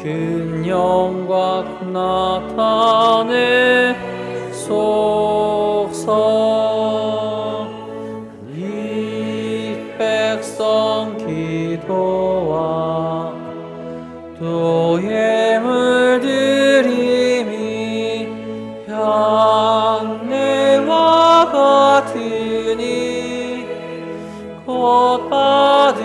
큰 영광 나타내소서. 이 백성 기도와 또 예물 드림이 향내와 같으니 곧 받으옵소서.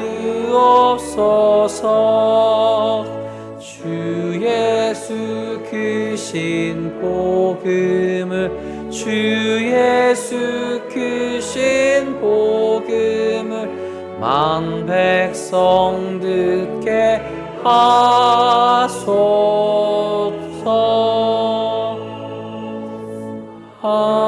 주 예수 크신 복음을, 주 예수 크신 복음을 만 백성 듣게 하소서. 아멘.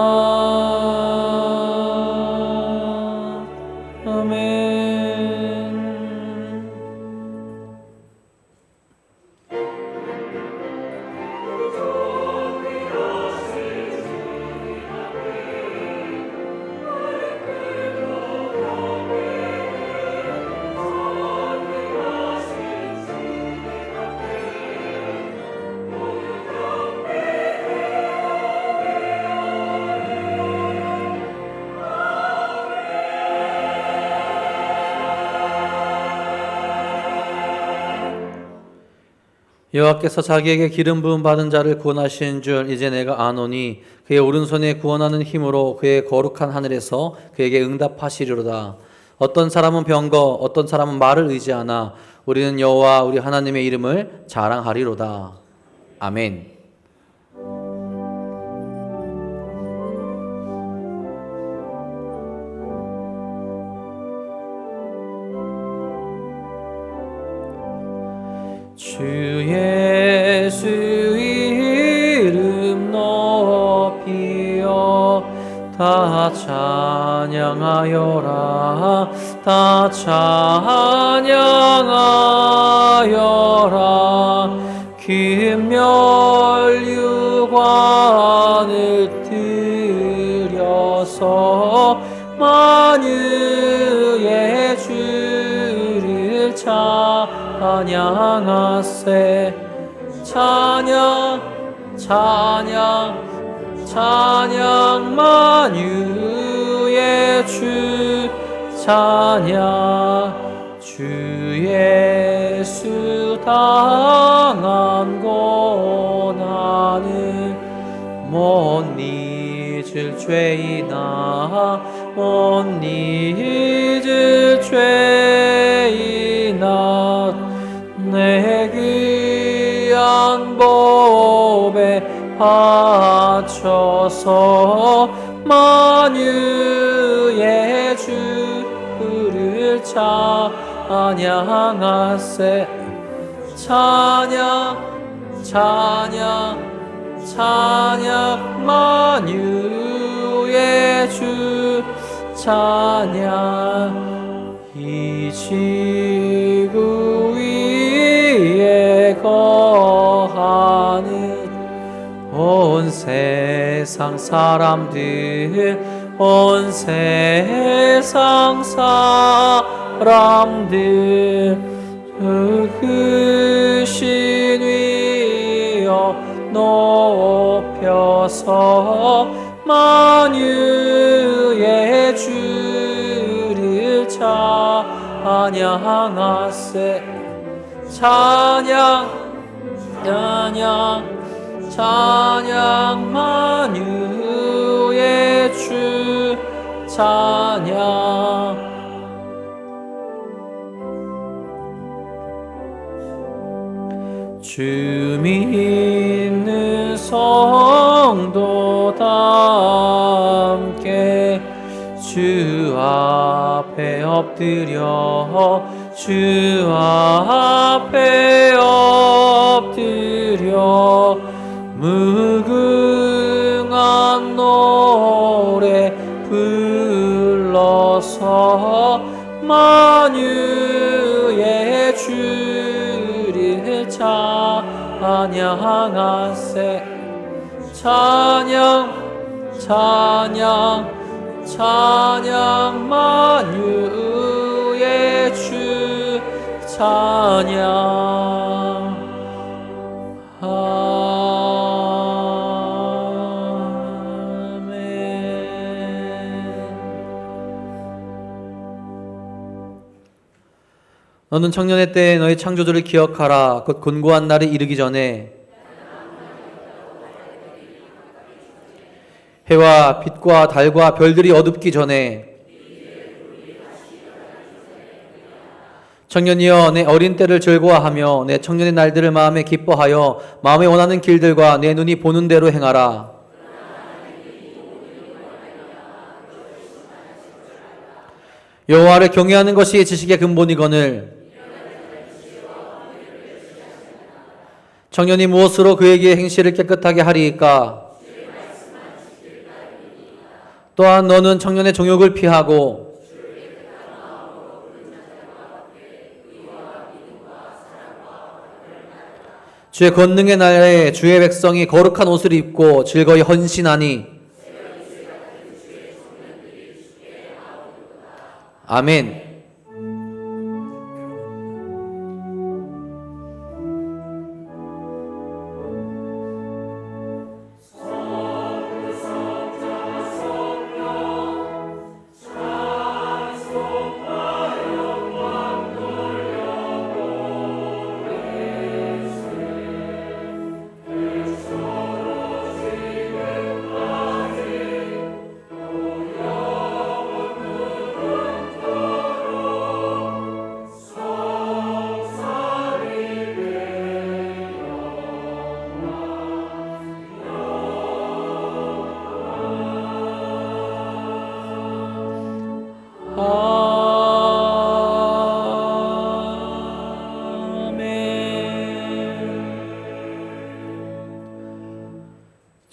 여호와께서 자기에게 기름 부음 받은 자를 구원하신 줄 이제 내가 아노니 그의 오른손에 구원하는 힘으로 그의 거룩한 하늘에서 그에게 응답하시리로다. 어떤 사람은 병거, 어떤 사람은 말을 의지하나 우리는 여호와 우리 하나님의 이름을 자랑하리로다. 아멘. 주 예수 이름 높이여 다 찬양하여라. 다 찬양하여라. 금멸유관을 들여서 만유의 주를 찬양하세. 찬양 찬양 찬양 만유의 주 찬양. 주 예수 당한 고난을 못 잊을 죄이나 못 잊을 죄이나 내 귀한 법에 바쳐서 만유의 주를 찬양하세. 찬양 찬양 찬양 만유의 주 찬양. 이 지구 위에 거하는 온 세상 사람들, 온 세상 사람들 크신 위여 높여서 만유의 주를 찬양하세. 찬양 찬양 찬양 만유의 주 찬양. 주 믿는 성도 다 함께 주 앞에 엎드려 주 앞에 엎드려 무궁한 노래 불러서 만유의 주를 찬양하세. 찬양 찬양 찬양 만유의 주 찬양. 너는 청년의 때에 너희 창조주를 기억하라. 곧 곤고한 날이 이르기 전에 해와 빛과 달과 별들이 어둡기 전에 청년이여 내 어린 때를 즐거워하며 내 청년의 날들을 마음에 기뻐하여 마음에 원하는 길들과 내 눈이 보는 대로 행하라. 여호와를 경외하는 것이 지식의 근본이거늘 청년이 무엇으로 그에게 행실을 깨끗하게 하리이까? 또한 너는 청년의 정욕을 피하고 주의 권능의 날에 주의 백성이 거룩한 옷을 입고 즐거이 헌신하니 아멘.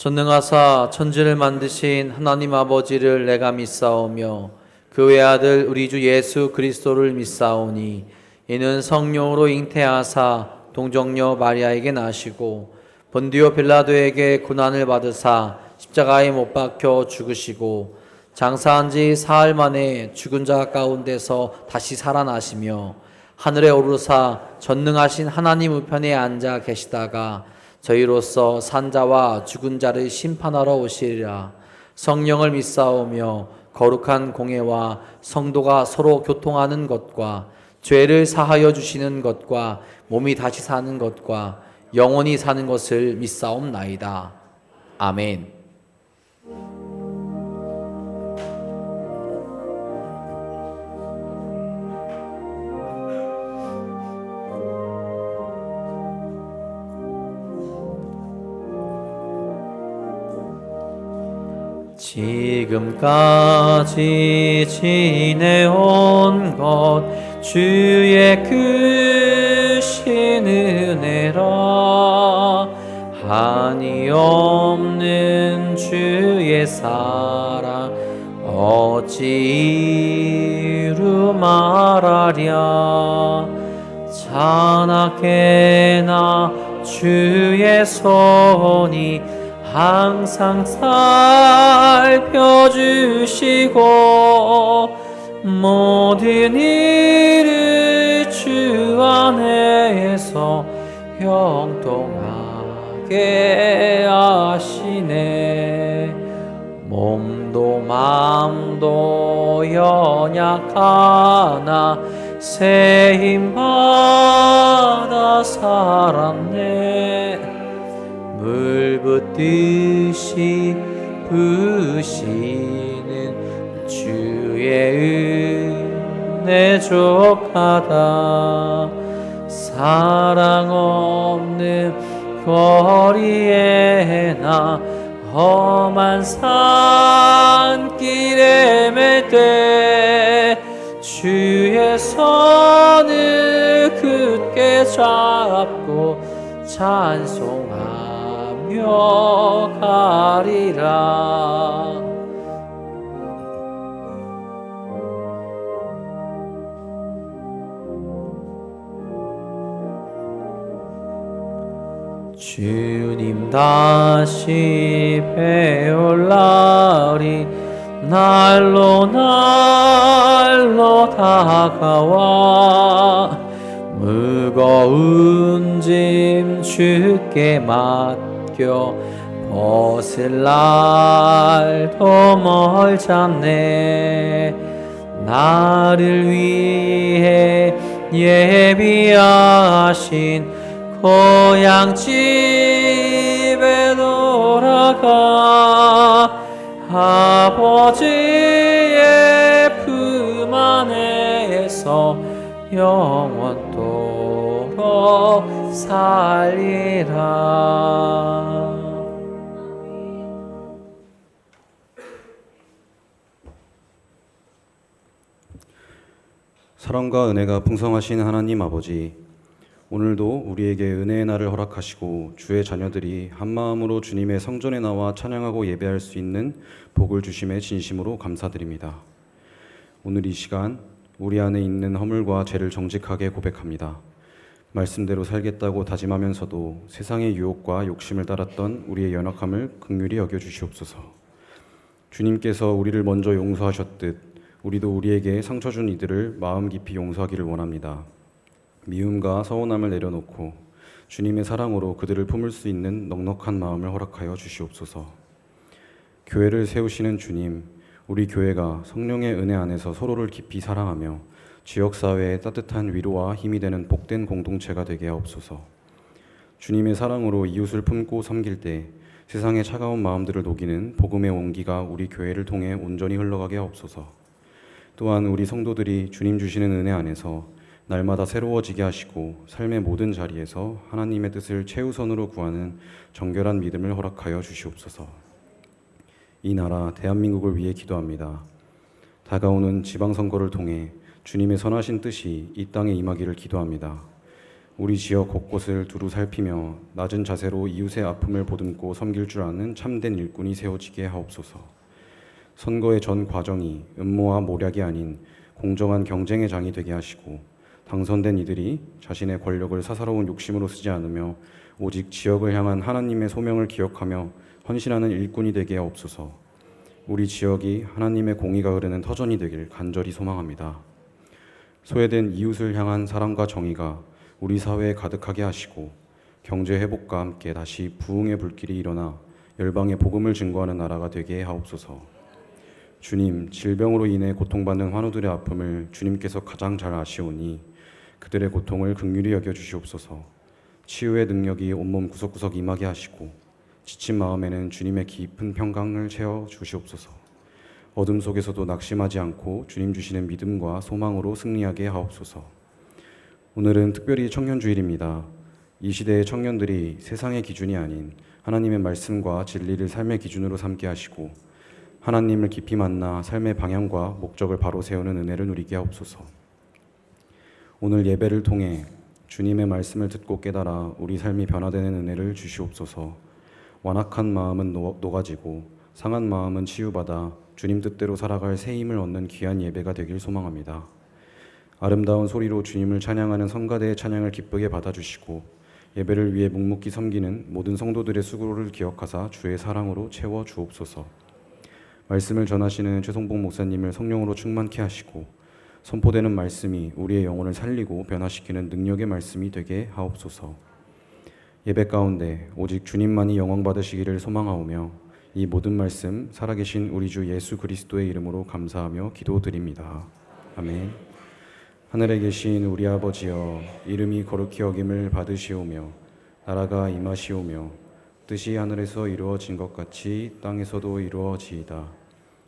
전능하사 천지를 만드신 하나님 아버지를 내가 믿사오며 그 외아들 우리 주 예수 그리스도를 믿사오니 이는 성령으로 잉태하사 동정녀 마리아에게 나시고 본디오 빌라도에게 고난을 받으사 십자가에 못 박혀 죽으시고 장사한 지 사흘 만에 죽은 자 가운데서 다시 살아나시며 하늘에 오르사 전능하신 하나님 우편에 앉아 계시다가 저희로서 산자와 죽은 자를 심판하러 오시리라. 성령을 믿사오며 거룩한 공예와 성도가 서로 교통하는 것과 죄를 사하여 주시는 것과 몸이 다시 사는 것과 영원히 사는 것을 믿사옵나이다. 아멘. 지금까지 지내온 것 주의 크신 은혜라. 한이 없는 주의 사랑 어찌 이루 말하랴. 자나깨나 주의 손이 항상 살펴주시고 모든 일을 주 안에서 형통하게 하시네. 몸도 마음도 연약하나 새 힘받아 살았네. 물 붓듯이 부시는 주의 은혜 족하다. 사랑 없는 거리에 나 험한 산길에 맬 때 주의 손을 굳게 잡고 찬송하며 가리라. 주님 다시 배울 날이 날로 다가와 무거운 짐 주께 맡겨 벗을 날도 멀잖네. 나를 위해 예비하신 고향 집에 돌아가 아버지의 품 안에서 영원토록 살리라. 사랑과 은혜가 풍성하신 하나님 아버지, 오늘도 우리에게 은혜의 날을 허락하시고 주의 자녀들이 한마음으로 주님의 성전에 나와 찬양하고 예배할 수 있는 복을 주심에 진심으로 감사드립니다. 오늘 이 시간 우리 안에 있는 허물과 죄를 정직하게 고백합니다. 말씀대로 살겠다고 다짐하면서도 세상의 유혹과 욕심을 따랐던 우리의 연약함을 긍휼히 여겨주시옵소서. 주님께서 우리를 먼저 용서하셨듯 우리도 우리에게 상처 준 이들을 마음 깊이 용서하기를 원합니다. 미움과 서운함을 내려놓고 주님의 사랑으로 그들을 품을 수 있는 넉넉한 마음을 허락하여 주시옵소서. 교회를 세우시는 주님, 우리 교회가 성령의 은혜 안에서 서로를 깊이 사랑하며 지역사회에 따뜻한 위로와 힘이 되는 복된 공동체가 되게 하옵소서. 주님의 사랑으로 이웃을 품고 섬길 때 세상의 차가운 마음들을 녹이는 복음의 온기가 우리 교회를 통해 온전히 흘러가게 하옵소서. 또한 우리 성도들이 주님 주시는 은혜 안에서 날마다 새로워지게 하시고 삶의 모든 자리에서 하나님의 뜻을 최우선으로 구하는 정결한 믿음을 허락하여 주시옵소서. 이 나라 대한민국을 위해 기도합니다. 다가오는 지방선거를 통해 주님의 선하신 뜻이 이 땅에 임하기를 기도합니다. 우리 지역 곳곳을 두루 살피며 낮은 자세로 이웃의 아픔을 보듬고 섬길 줄 아는 참된 일꾼이 세워지게 하옵소서. 선거의 전 과정이 음모와 모략이 아닌 공정한 경쟁의 장이 되게 하시고 당선된 이들이 자신의 권력을 사사로운 욕심으로 쓰지 않으며 오직 지역을 향한 하나님의 소명을 기억하며 헌신하는 일꾼이 되게 하옵소서. 우리 지역이 하나님의 공의가 흐르는 터전이 되길 간절히 소망합니다. 소외된 이웃을 향한 사랑과 정의가 우리 사회에 가득하게 하시고 경제 회복과 함께 다시 부흥의 불길이 일어나 열방에 복음을 증거하는 나라가 되게 하옵소서. 주님, 질병으로 인해 고통받는 환우들의 아픔을 주님께서 가장 잘 아시오니 그들의 고통을 긍휼히 여겨 주시옵소서. 치유의 능력이 온몸 구석구석 임하게 하시고 지친 마음에는 주님의 깊은 평강을 채워 주시옵소서. 어둠 속에서도 낙심하지 않고 주님 주시는 믿음과 소망으로 승리하게 하옵소서. 오늘은 특별히 청년주일입니다. 이 시대의 청년들이 세상의 기준이 아닌 하나님의 말씀과 진리를 삶의 기준으로 삼게 하시고 하나님을 깊이 만나 삶의 방향과 목적을 바로 세우는 은혜를 누리게 하옵소서. 오늘 예배를 통해 주님의 말씀을 듣고 깨달아 우리 삶이 변화되는 은혜를 주시옵소서. 완악한 마음은 녹아지고 상한 마음은 치유받아 주님 뜻대로 살아갈 새 힘을 얻는 귀한 예배가 되길 소망합니다. 아름다운 소리로 주님을 찬양하는 성가대의 찬양을 기쁘게 받아주시고 예배를 위해 묵묵히 섬기는 모든 성도들의 수고를 기억하사 주의 사랑으로 채워 주옵소서. 말씀을 전하시는 최송봉 목사님을 성령으로 충만케 하시고 선포되는 말씀이 우리의 영혼을 살리고 변화시키는 능력의 말씀이 되게 하옵소서. 예배 가운데 오직 주님만이 영광 받으시기를 소망하오며 이 모든 말씀 살아계신 우리 주 예수 그리스도의 이름으로 감사하며 기도드립니다. 아멘. 하늘에 계신 우리 아버지여, 이름이 거룩히 여김을 받으시오며 나라가 임하시오며 뜻이 하늘에서 이루어진 것 같이 땅에서도 이루어지이다.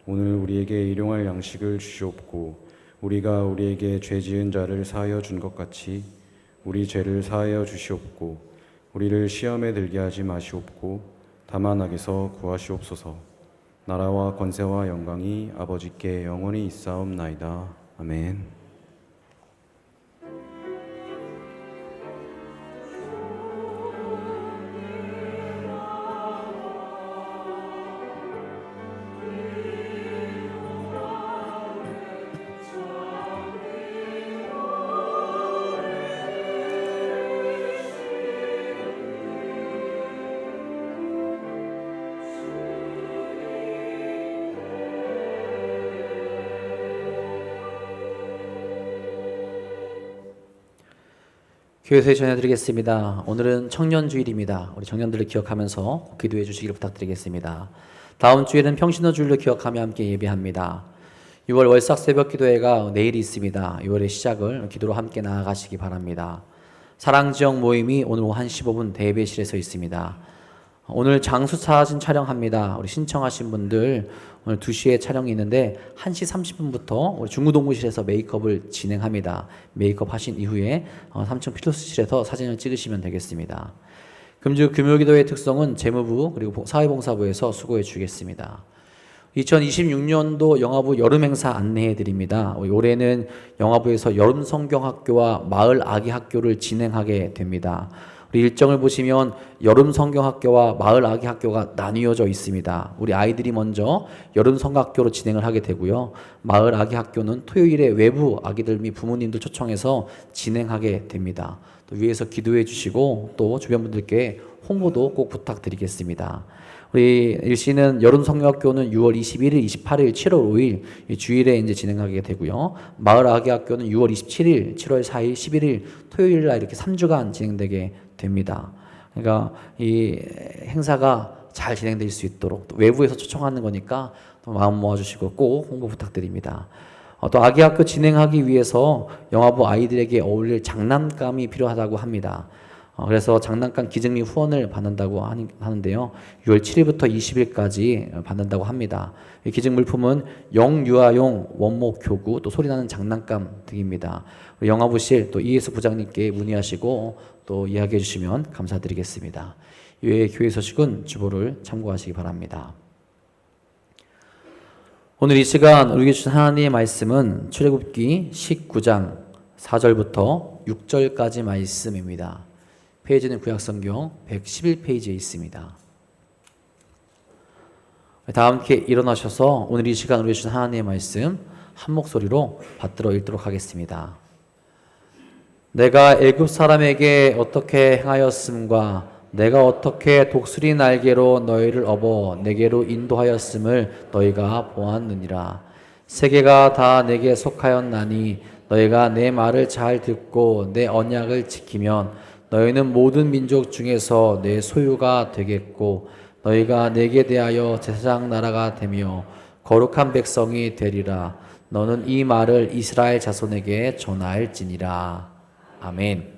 오늘 우리에게 일용할 양식을 주시옵고 우리가 우리에게 죄 지은 자를 사하여 준 것 같이 우리 죄를 사하여 주시옵고 우리를 시험에 들게 하지 마시옵고 다만 악에서 구하시옵소서. 나라와 권세와 영광이 아버지께 영원히 있사옵나이다. 아멘. 교회에서 전해드리겠습니다. 오늘은 청년주일입니다. 우리 청년들을 기억하면서 기도해 주시기를 부탁드리겠습니다. 다음 주에는 평신호주일로 기억하며 함께 예배합니다. 6월 월삭 새벽 기도회가 내일이 있습니다. 6월의 시작을 기도로 함께 나아가시기 바랍니다. 사랑지역 모임이 오늘 오후 1시 15분 대배실에서 있습니다. 오늘 장수 사진 촬영합니다. 우리 신청하신 분들 오늘 2시에 촬영이 있는데 1시 30분부터 우리 중구동부실에서 메이크업을 진행합니다. 메이크업 하신 이후에 3층 필로스실에서 사진을 찍으시면 되겠습니다. 금주 금요기도의 특성은 재무부 그리고 사회봉사부에서 수고해 주겠습니다. 2026년도 영화부 여름행사 안내해 드립니다. 올해는 영화부에서 여름성경학교와 마을 아기학교를 진행하게 됩니다. 우리 일정을 보시면 여름성경학교와 마을 아기학교가 나뉘어져 있습니다. 우리 아이들이 먼저 여름성경학교로 진행을 하게 되고요. 마을 아기학교는 토요일에 외부 아기들 및 부모님들 초청해서 진행하게 됩니다. 또 위에서 기도해 주시고 또 주변 분들께 홍보도 꼭 부탁드리겠습니다. 우리 일시는 여름성경학교는 6월 21일, 28일, 7월 5일 주일에 이제 진행하게 되고요. 마을 아기학교는 6월 27일, 7월 4일, 11일 토요일 날 이렇게 3주간 진행되게 됩니다. 그러니까 이 행사가 잘 진행될 수 있도록 또 외부에서 초청하는 거니까 또 마음 모아주시고 꼭 홍보 부탁드립니다. 또 아기학교 진행하기 위해서 영화부 아이들에게 어울릴 장난감이 필요하다고 합니다. 그래서 장난감 기증 및 후원을 받는다고 하는데요. 6월 7일부터 20일까지 받는다고 합니다. 이 기증 물품은 영유아용 원목 교구, 또 소리나는 장난감 등입니다. 영화부실 또 이혜수 부장님께 문의하시고 또 이야기해 주시면 감사드리겠습니다. 이외의 교회 소식은 주보를 참고하시기 바랍니다. 오늘 이 시간 우리에게 주신 하나님의 말씀은 출애굽기 19장 4절부터 6절까지 말씀입니다. 페이지는 구약성경 111페이지에 있습니다. 다 함께 일어나셔서 오늘 이 시간 우리에게 주신 하나님의 말씀 한 목소리로 받들어 읽도록 하겠습니다. 내가 애굽 사람에게 어떻게 행하였음과 내가 어떻게 독수리 날개로 너희를 업어 내게로 인도하였음을 너희가 보았느니라. 세계가 다 내게 속하였나니 너희가 내 말을 잘 듣고 내 언약을 지키면 너희는 모든 민족 중에서 내 소유가 되겠고 너희가 내게 대하여 제사장 나라가 되며 거룩한 백성이 되리라. 너는 이 말을 이스라엘 자손에게 전할지니라. 아멘.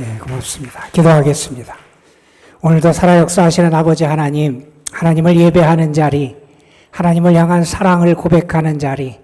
네, 고맙습니다. 기도하겠습니다. 오늘도 살아 역사하시는 아버지 하나님, 하나님을 예배하는 자리, 하나님을 향한 사랑을 고백하는 자리,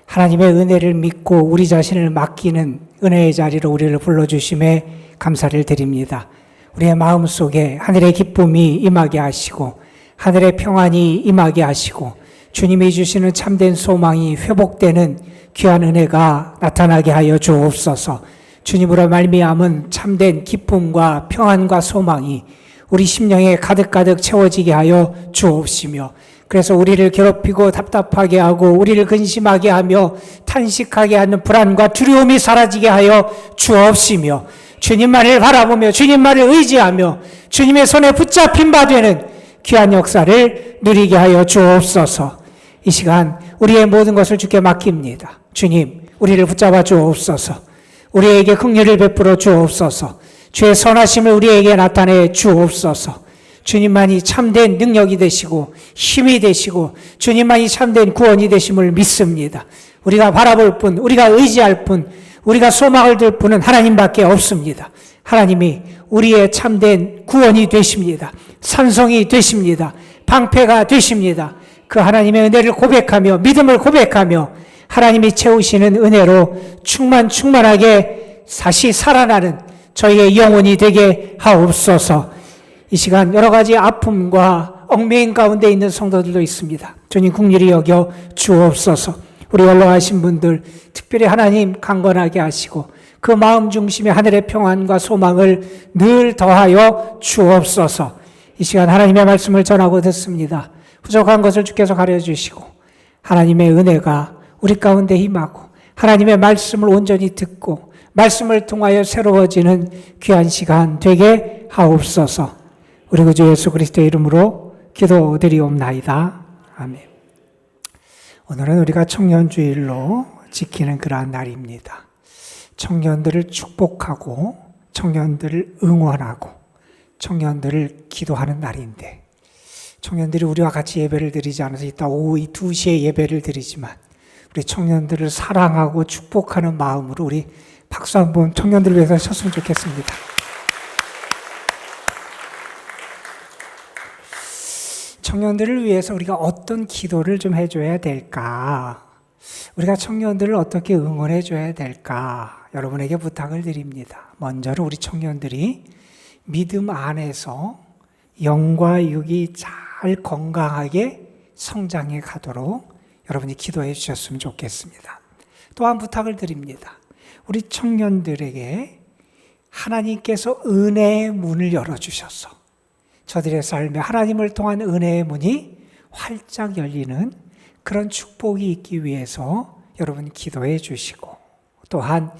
하나님의 은혜를 믿고 우리 자신을 맡기는 은혜의 자리로 우리를 불러주심에 감사를 드립니다. 우리의 마음속에 하늘의 기쁨이 임하게 하시고 하늘의 평안이 임하게 하시고 주님이 주시는 참된 소망이 회복되는 귀한 은혜가 나타나게 하여 주옵소서. 주님으로 말미암은 참된 기쁨과 평안과 소망이 우리 심령에 가득가득 채워지게 하여 주옵시며, 그래서 우리를 괴롭히고 답답하게 하고 우리를 근심하게 하며 탄식하게 하는 불안과 두려움이 사라지게 하여 주옵시며, 주님만을 바라보며 주님만을 의지하며 주님의 손에 붙잡힌 바 되는 귀한 역사를 누리게 하여 주옵소서. 이 시간 우리의 모든 것을 주께 맡깁니다. 주님, 우리를 붙잡아 주옵소서. 우리에게 긍휼을 베풀어 주옵소서. 주의 선하심을 우리에게 나타내 주옵소서. 주님만이 참된 능력이 되시고 힘이 되시고 주님만이 참된 구원이 되심을 믿습니다. 우리가 바라볼 뿐, 우리가 의지할 뿐, 우리가 소망을 들 뿐은 하나님밖에 없습니다. 하나님이 우리의 참된 구원이 되십니다. 산성이 되십니다. 방패가 되십니다. 그 하나님의 은혜를 고백하며 믿음을 고백하며 하나님이 채우시는 은혜로 충만하게 다시 살아나는 저희의 영혼이 되게 하옵소서. 이 시간 여러 가지 아픔과 얽매임 가운데 있는 성도들도 있습니다. 주님 긍휼히 여겨 주옵소서. 우리 연락하신 분들 특별히 하나님 강건하게 하시고 그 마음 중심에 하늘의 평안과 소망을 늘 더하여 주옵소서. 이 시간 하나님의 말씀을 전하고 듣습니다. 부족한 것을 주께서 가려주시고 하나님의 은혜가 우리 가운데 임하고 하나님의 말씀을 온전히 듣고 말씀을 통하여 새로워지는 귀한 시간 되게 하옵소서. 우리 구주 예수 그리스도의 이름으로 기도드리옵나이다. 아멘. 오늘은 우리가 청년주일로 지키는 그러한 날입니다. 청년들을 축복하고 청년들을 응원하고 청년들을 기도하는 날인데, 청년들이 우리와 같이 예배를 드리지 않아서 이따 오후 2시에 예배를 드리지만 우리 청년들을 사랑하고 축복하는 마음으로 우리 박수 한번 청년들을 위해서 쳤으면 좋겠습니다. 청년들을 위해서 우리가 어떤 기도를 좀 해줘야 될까? 우리가 청년들을 어떻게 응원해줘야 될까? 여러분에게 부탁을 드립니다. 먼저는 우리 청년들이 믿음 안에서 영과 육이 잘 건강하게 성장해 가도록 여러분이 기도해 주셨으면 좋겠습니다. 또한 부탁을 드립니다. 우리 청년들에게 하나님께서 은혜의 문을 열어주셔서 저들의 삶에 하나님을 통한 은혜의 문이 활짝 열리는 그런 축복이 있기 위해서 여러분 기도해 주시고, 또한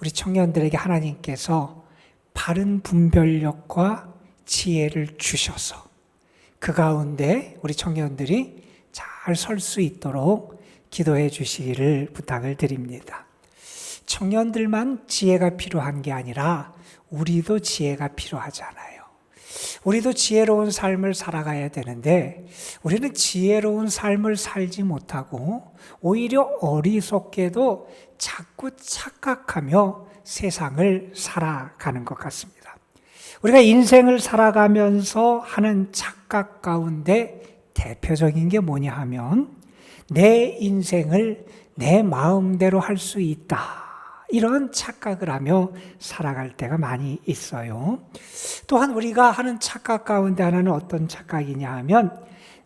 우리 청년들에게 하나님께서 바른 분별력과 지혜를 주셔서 그 가운데 우리 청년들이 잘 설 수 있도록 기도해 주시기를 부탁을 드립니다. 청년들만 지혜가 필요한 게 아니라 우리도 지혜가 필요하잖아요. 우리도 지혜로운 삶을 살아가야 되는데 우리는 지혜로운 삶을 살지 못하고 오히려 어리석게도 자꾸 착각하며 세상을 살아가는 것 같습니다. 우리가 인생을 살아가면서 하는 착각 가운데 대표적인 게 뭐냐 하면 내 인생을 내 마음대로 할 수 있다, 이런 착각을 하며 살아갈 때가 많이 있어요. 또한 우리가 하는 착각 가운데 하나는 어떤 착각이냐 하면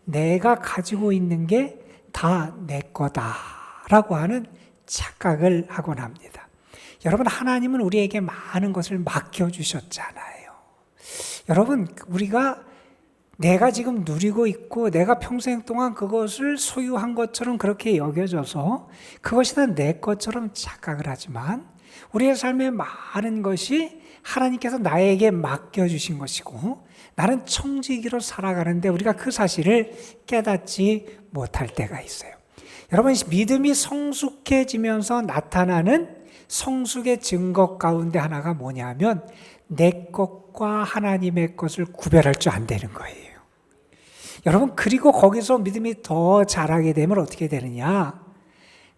내가 가지고 있는 게 다 내 거다라고 하는 착각을 하곤 합니다. 여러분, 하나님은 우리에게 많은 것을 맡겨주셨잖아요. 여러분, 우리가 내가 지금 누리고 있고 내가 평생 동안 그것을 소유한 것처럼 그렇게 여겨져서 그것이 다 내 것처럼 착각을 하지만 우리의 삶의 많은 것이 하나님께서 나에게 맡겨주신 것이고 나는 청지기로 살아가는데 우리가 그 사실을 깨닫지 못할 때가 있어요. 여러분, 믿음이 성숙해지면서 나타나는 성숙의 증거 가운데 하나가 뭐냐면 내 것과 하나님의 것을 구별할 줄 안 되는 거예요. 여러분, 그리고 거기서 믿음이 더 자라게 되면 어떻게 되느냐?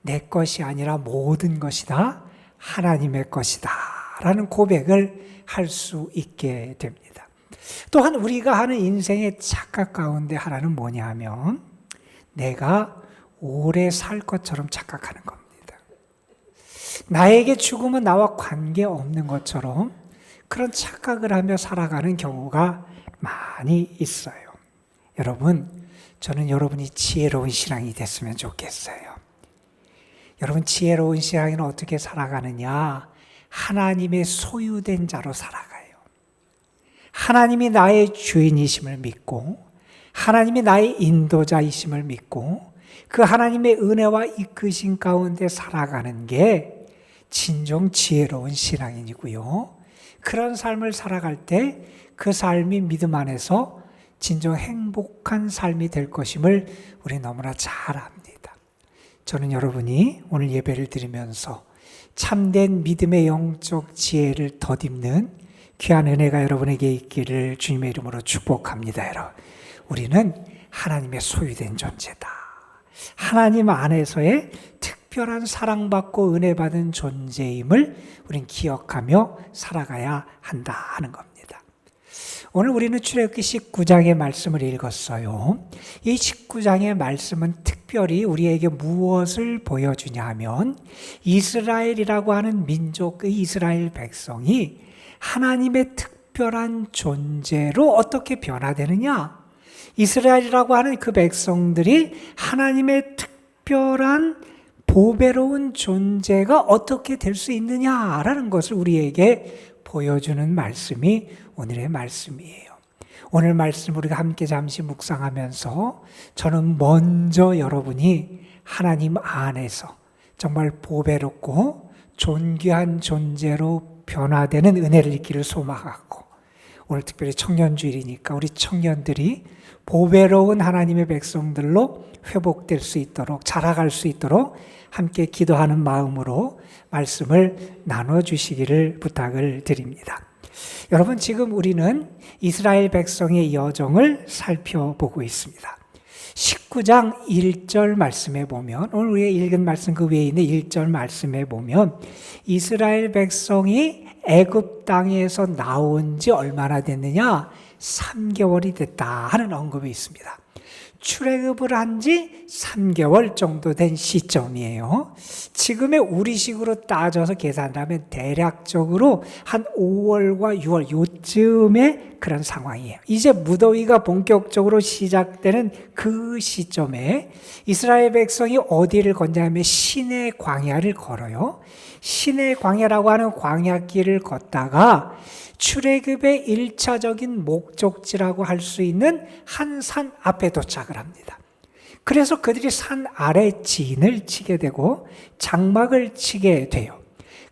내 것이 아니라 모든 것이 다 하나님의 것이다 라는 고백을 할 수 있게 됩니다. 또한 우리가 하는 인생의 착각 가운데 하나는 뭐냐 하면 내가 오래 살 것처럼 착각하는 겁니다. 나에게 죽음은 나와 관계없는 것처럼 그런 착각을 하며 살아가는 경우가 많이 있어요. 여러분, 저는 여러분이 지혜로운 신앙이 됐으면 좋겠어요. 여러분, 지혜로운 신앙은 어떻게 살아가느냐? 하나님의 소유된 자로 살아가요. 하나님이 나의 주인이심을 믿고 하나님이 나의 인도자이심을 믿고 그 하나님의 은혜와 이끄심 가운데 살아가는 게 진정 지혜로운 신앙인이고요. 그런 삶을 살아갈 때 그 삶이 믿음 안에서 진정 행복한 삶이 될 것임을 우리 너무나 잘 압니다. 저는 여러분이 오늘 예배를 드리면서 참된 믿음의 영적 지혜를 덧입는 귀한 은혜가 여러분에게 있기를 주님의 이름으로 축복합니다. 여러분, 우리는 하나님의 소유된 존재다. 하나님 안에서의 특별한 사랑받고 은혜받은 존재임을 우린 기억하며 살아가야 한다 하는 겁니다. 오늘 우리는 출애굽기 19장의 말씀을 읽었어요. 이 19장의 말씀은 특별히 우리에게 무엇을 보여주냐 하면 이스라엘이라고 하는 민족의 이스라엘 백성이 하나님의 특별한 존재로 어떻게 변화되느냐, 이스라엘이라고 하는 그 백성들이 하나님의 특별한 보배로운 존재가 어떻게 될 수 있느냐라는 것을 우리에게 보여주는 말씀이 오늘의 말씀이에요. 오늘 말씀 우리가 함께 잠시 묵상하면서 저는 먼저 여러분이 하나님 안에서 정말 보배롭고 존귀한 존재로 변화되는 은혜를 있기를 소망하고, 오늘 특별히 청년주일이니까 우리 청년들이 보배로운 하나님의 백성들로 회복될 수 있도록, 자라갈 수 있도록 함께 기도하는 마음으로 말씀을 나눠주시기를 부탁을 드립니다. 여러분, 지금 우리는 이스라엘 백성의 여정을 살펴보고 있습니다. 19장 1절 말씀에 보면, 오늘 우리가 읽은 말씀 그 외에 있는 1절 말씀에 보면 이스라엘 백성이 애굽 땅에서 나온 지 얼마나 됐느냐? 3개월이 됐다 하는 언급이 있습니다. 출애굽을 한 지 3개월 정도 된 시점이에요. 지금의 우리식으로 따져서 계산하면 대략적으로 한 5월과 6월 요쯤의 그런 상황이에요. 이제 무더위가 본격적으로 시작되는 그 시점에 이스라엘 백성이 어디를 걷냐면 시내 광야를 걸어요. 시내 광야라고 하는 광야길을 걷다가 출애굽의 1차적인 목적지라고 할 수 있는 한 산 앞에 도착을 합니다. 그래서 그들이 산 아래 진을 치게 되고 장막을 치게 돼요.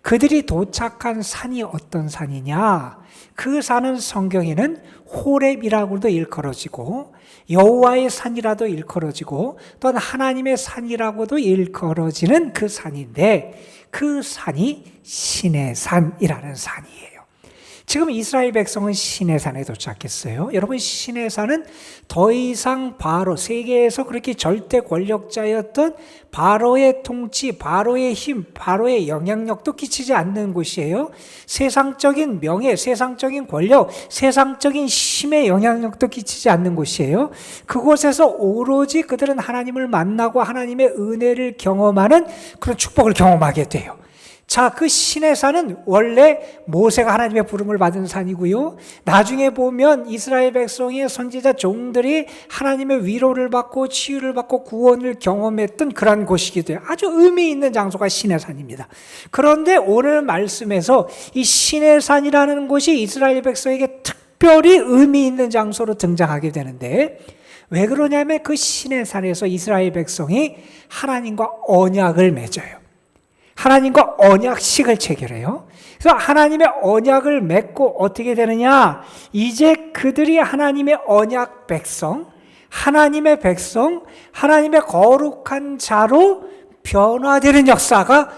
그들이 도착한 산이 어떤 산이냐? 그 산은 성경에는 호렙이라고도 일컬어지고 여호와의 산이라도 일컬어지고 또한 하나님의 산이라고도 일컬어지는 그 산인데, 그 산이 시내산이라는 산이에요. 지금 이스라엘 백성은 시내산에 도착했어요. 여러분, 시내산은 더 이상 바로, 세계에서 그렇게 절대 권력자였던 바로의 통치, 바로의 힘, 바로의 영향력도 끼치지 않는 곳이에요. 세상적인 명예, 세상적인 권력, 세상적인 힘의 영향력도 끼치지 않는 곳이에요. 그곳에서 오로지 그들은 하나님을 만나고 하나님의 은혜를 경험하는 그런 축복을 경험하게 돼요. 자, 그 시내산은 원래 모세가 하나님의 부름을 받은 산이고요. 나중에 보면 이스라엘 백성의 선지자 종들이 하나님의 위로를 받고 치유를 받고 구원을 경험했던 그런 곳이기도 해요. 아주 의미 있는 장소가 시내산입니다. 그런데 오늘 말씀에서 이 시내산이라는 곳이 이스라엘 백성에게 특별히 의미 있는 장소로 등장하게 되는데, 왜 그러냐면 그 시내산에서 이스라엘 백성이 하나님과 언약을 맺어요. 하나님과 언약식을 체결해요. 그래서 하나님의 언약을 맺고 어떻게 되느냐? 이제 그들이 하나님의 언약 백성, 하나님의 백성, 하나님의 거룩한 자로 변화되는 역사가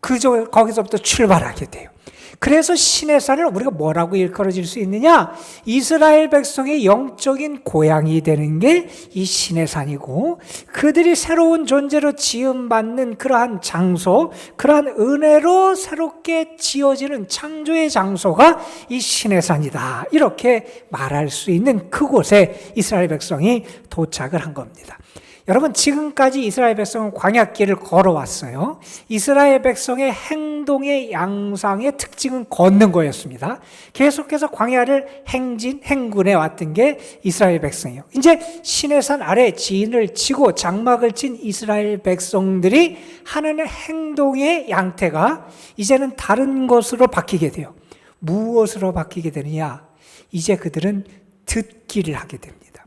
거기서부터 출발하게 돼요. 그래서 시내산을 우리가 뭐라고 일컬어질 수 있느냐? 이스라엘 백성의 영적인 고향이 되는 게 이 시내산이고, 그들이 새로운 존재로 지음받는 그러한 장소, 그러한 은혜로 새롭게 지어지는 창조의 장소가 이 시내산이다. 이렇게 말할 수 있는 그곳에 이스라엘 백성이 도착을 한 겁니다. 여러분, 지금까지 이스라엘 백성은 광야길을 걸어왔어요. 이스라엘 백성의 행동의 양상의 특징은 걷는 거였습니다. 계속해서 광야를 행군해 왔던 게 이스라엘 백성이에요. 이제 시내산 아래 진을 치고 장막을 친 이스라엘 백성들이 하는 행동의 양태가 이제는 다른 것으로 바뀌게 돼요. 무엇으로 바뀌게 되느냐? 이제 그들은 듣기를 하게 됩니다.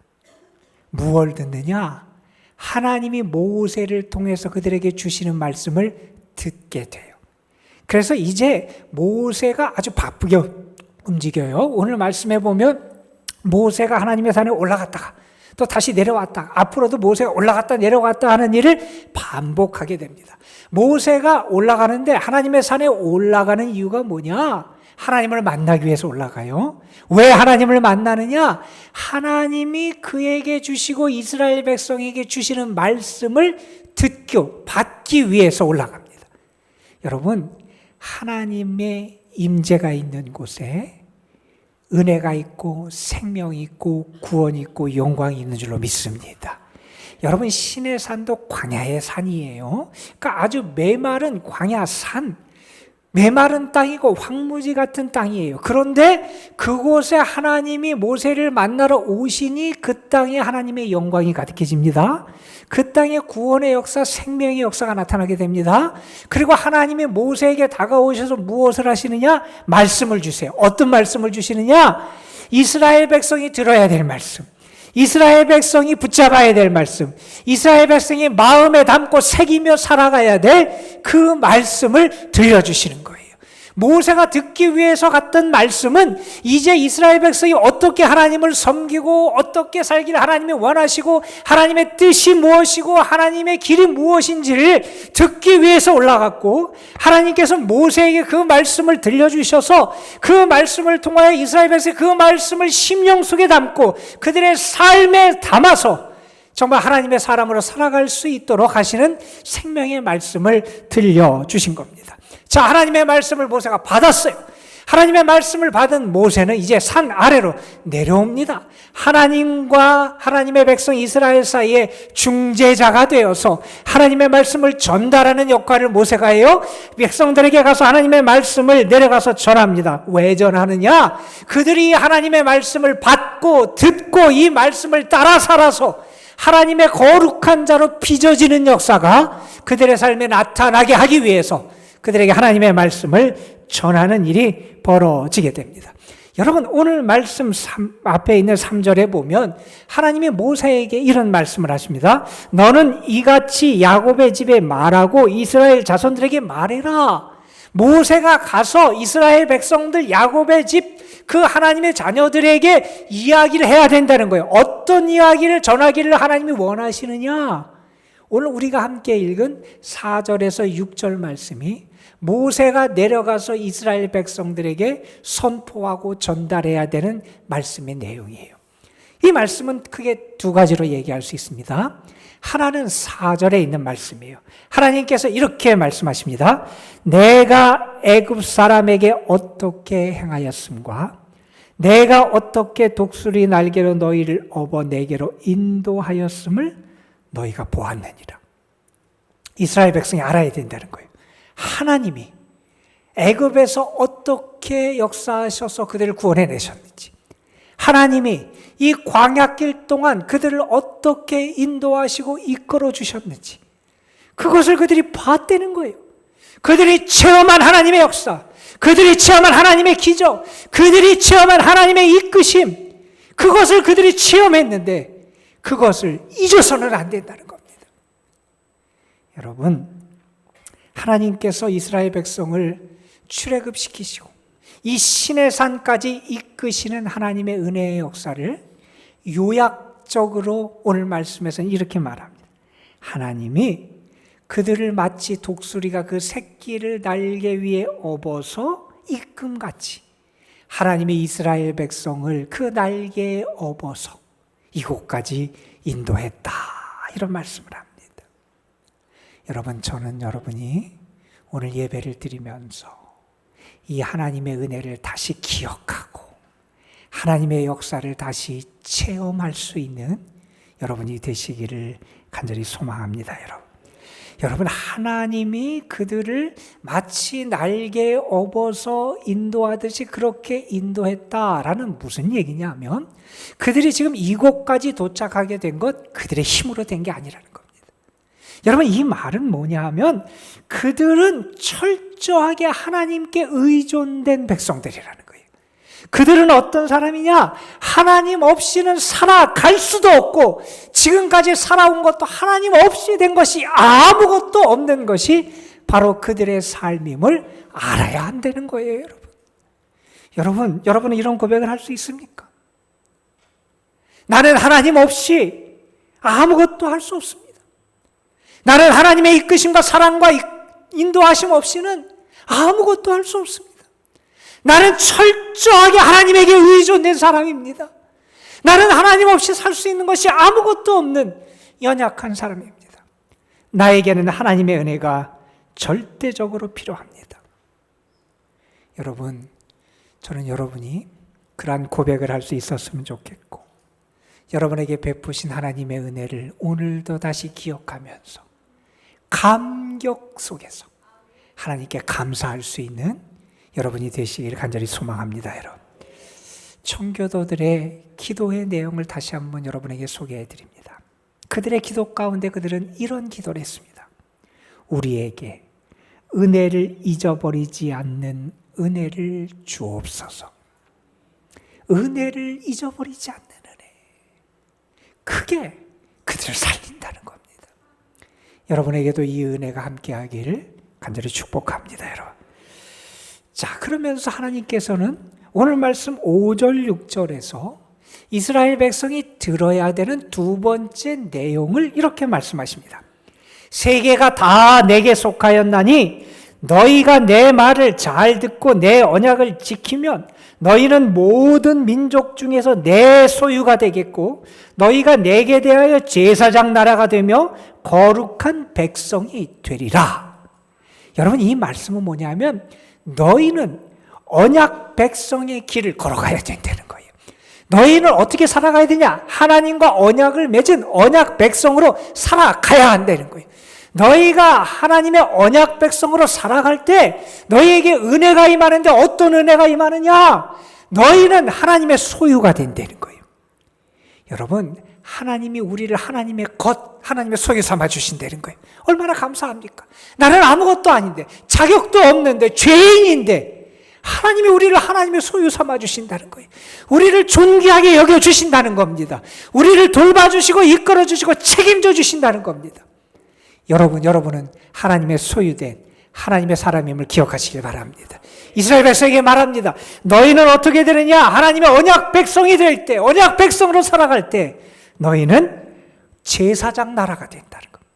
무엇을 듣느냐? 하나님이 모세를 통해서 그들에게 주시는 말씀을 듣게 돼요. 그래서 이제 모세가 아주 바쁘게 움직여요. 오늘 말씀해 보면 모세가 하나님의 산에 올라갔다가 또 다시 내려왔다, 앞으로도 모세가 올라갔다 내려갔다 하는 일을 반복하게 됩니다. 모세가 올라가는데 하나님의 산에 올라가는 이유가 뭐냐? 하나님을 만나기 위해서 올라가요. 왜 하나님을 만나느냐? 하나님이 그에게 주시고 이스라엘 백성에게 주시는 말씀을 받기 위해서 올라갑니다. 여러분, 하나님의 임재가 있는 곳에 은혜가 있고 생명이 있고 구원이 있고 영광이 있는 줄로 믿습니다. 여러분, 신의 산도 광야의 산이에요. 그러니까 아주 메마른 광야산, 메마른 땅이고 황무지 같은 땅이에요. 그런데 그곳에 하나님이 모세를 만나러 오시니 그 땅에 하나님의 영광이 가득해집니다. 그 땅에 구원의 역사, 생명의 역사가 나타나게 됩니다. 그리고 하나님이 모세에게 다가오셔서 무엇을 하시느냐? 말씀을 주세요. 어떤 말씀을 주시느냐? 이스라엘 백성이 들어야 될 말씀, 이스라엘 백성이 붙잡아야 될 말씀, 이스라엘 백성이 마음에 담고 새기며 살아가야 될 그 말씀을 들려주시는 거예요. 모세가 듣기 위해서 갔던 말씀은 이제 이스라엘 백성이 어떻게 하나님을 섬기고 어떻게 살기를 하나님이 원하시고 하나님의 뜻이 무엇이고 하나님의 길이 무엇인지를 듣기 위해서 올라갔고, 하나님께서 모세에게 그 말씀을 들려주셔서 그 말씀을 통하여 이스라엘 백성이 그 말씀을 심령 속에 담고 그들의 삶에 담아서 정말 하나님의 사람으로 살아갈 수 있도록 하시는 생명의 말씀을 들려주신 겁니다. 자, 하나님의 말씀을 모세가 받았어요. 하나님의 말씀을 받은 모세는 이제 산 아래로 내려옵니다. 하나님과 하나님의 백성 이스라엘 사이에 중재자가 되어서 하나님의 말씀을 전달하는 역할을 모세가 해요. 백성들에게 가서 하나님의 말씀을 내려가서 전합니다. 왜 전하느냐? 그들이 하나님의 말씀을 받고 듣고 이 말씀을 따라 살아서 하나님의 거룩한 자로 빚어지는 역사가 그들의 삶에 나타나게 하기 위해서 그들에게 하나님의 말씀을 전하는 일이 벌어지게 됩니다. 여러분, 오늘 말씀 앞에 있는 3절에 보면 하나님이 모세에게 이런 말씀을 하십니다. 너는 이같이 야곱의 집에 말하고 이스라엘 자손들에게 말해라. 모세가 가서 이스라엘 백성들 야곱의 집 그 하나님의 자녀들에게 이야기를 해야 된다는 거예요. 어떤 이야기를 전하기를 하나님이 원하시느냐? 오늘 우리가 함께 읽은 4절에서 6절 말씀이 모세가 내려가서 이스라엘 백성들에게 선포하고 전달해야 되는 말씀의 내용이에요. 이 말씀은 크게 두 가지로 얘기할 수 있습니다. 하나는 4절에 있는 말씀이에요. 하나님께서 이렇게 말씀하십니다. 내가 애굽 사람에게 어떻게 행하였음과 내가 어떻게 독수리 날개로 너희를 업어 내게로 인도하였음을 너희가 보았느니라. 이스라엘 백성이 알아야 된다는 거예요. 하나님이 애굽에서 어떻게 역사하셔서 그들을 구원해내셨는지, 하나님이 이 광야길 동안 그들을 어떻게 인도하시고 이끌어 주셨는지, 그것을 그들이 봤다는 거예요. 그들이 체험한 하나님의 역사, 그들이 체험한 하나님의 기적, 그들이 체험한 하나님의 이끄심, 그것을 그들이 체험했는데 그것을 잊어서는 안 된다는 겁니다. 여러분, 하나님께서 이스라엘 백성을 출애굽시키시고 이 신의 산까지 이끄시는 하나님의 은혜의 역사를 요약적으로 오늘 말씀에서는 이렇게 말합니다. 하나님이 그들을 마치 독수리가 그 새끼를 날개 위에 업어서 입금같이 하나님의 이스라엘 백성을 그 날개에 업어서 이곳까지 인도했다. 이런 말씀을 합니다. 여러분, 저는 여러분이 오늘 예배를 드리면서 이 하나님의 은혜를 다시 기억하고 하나님의 역사를 다시 체험할 수 있는 여러분이 되시기를 간절히 소망합니다. 여러분, 하나님이 그들을 마치 날개에 업어서 인도하듯이 그렇게 인도했다라는 무슨 얘기냐면 그들이 지금 이곳까지 도착하게 된 것 그들의 힘으로 된 게 아니라는 겁니다. 여러분, 이 말은 뭐냐 하면 그들은 철저하게 하나님께 의존된 백성들이라는 거예요. 그들은 어떤 사람이냐? 하나님 없이는 살아갈 수도 없고 지금까지 살아온 것도 하나님 없이 된 것이 아무것도 없는 것이 바로 그들의 삶임을 알아야 한다는 거예요. 여러분은 이런 고백을 할 수 있습니까? 나는 하나님 없이 아무것도 할 수 없습니다. 나는 하나님의 이끄심과 사랑과 인도하심 없이는 아무것도 할 수 없습니다. 나는 철저하게 하나님에게 의존된 사람입니다. 나는 하나님 없이 살 수 있는 것이 아무것도 없는 연약한 사람입니다. 나에게는 하나님의 은혜가 절대적으로 필요합니다. 여러분, 저는 여러분이 그러한 고백을 할 수 있었으면 좋겠고 여러분에게 베푸신 하나님의 은혜를 오늘도 다시 기억하면서 감격 속에서 하나님께 감사할 수 있는 여러분이 되시기를 간절히 소망합니다. 여러분, 청교도들의 기도의 내용을 다시 한번 여러분에게 소개해 드립니다. 그들의 기도 가운데 그들은 이런 기도를 했습니다. 우리에게 은혜를 잊어버리지 않는 은혜를 주옵소서. 은혜를 잊어버리지 않는 은혜. 그게 그들을 살린다는 겁니다. 여러분에게도 이 은혜가 함께하기를 간절히 축복합니다. 여러분. 자, 그러면서 하나님께서는 오늘 말씀 5절 6절에서 이스라엘 백성이 들어야 되는 두 번째 내용을 이렇게 말씀하십니다. 세계가 다 내게 속하였나니 너희가 내 말을 잘 듣고 내 언약을 지키면 너희는 모든 민족 중에서 내 소유가 되겠고 너희가 내게 대하여 제사장 나라가 되며 거룩한 백성이 되리라. 여러분, 이 말씀은 뭐냐면 너희는 언약 백성의 길을 걸어가야 된다는 거예요. 너희는 어떻게 살아가야 되냐? 하나님과 언약을 맺은 언약 백성으로 살아가야 한다는 거예요. 너희가 하나님의 언약 백성으로 살아갈 때 너희에게 은혜가 임하는데 어떤 은혜가 임하느냐? 너희는 하나님의 소유가 된다는 거예요. 여러분, 하나님이 우리를 하나님의 것, 하나님의 소유 삼아 주신다는 거예요. 얼마나 감사합니까? 나는 아무것도 아닌데, 자격도 없는데, 죄인인데 하나님이 우리를 하나님의 소유 삼아 주신다는 거예요. 우리를 존귀하게 여겨 주신다는 겁니다. 우리를 돌봐주시고 이끌어 주시고 책임져 주신다는 겁니다. 여러분은 하나님의 소유된 하나님의 사람임을 기억하시길 바랍니다. 이스라엘 백성에게 말합니다. 너희는 어떻게 되느냐? 하나님의 언약 백성이 될 때, 언약 백성으로 살아갈 때 너희는 제사장 나라가 된다는 겁니다.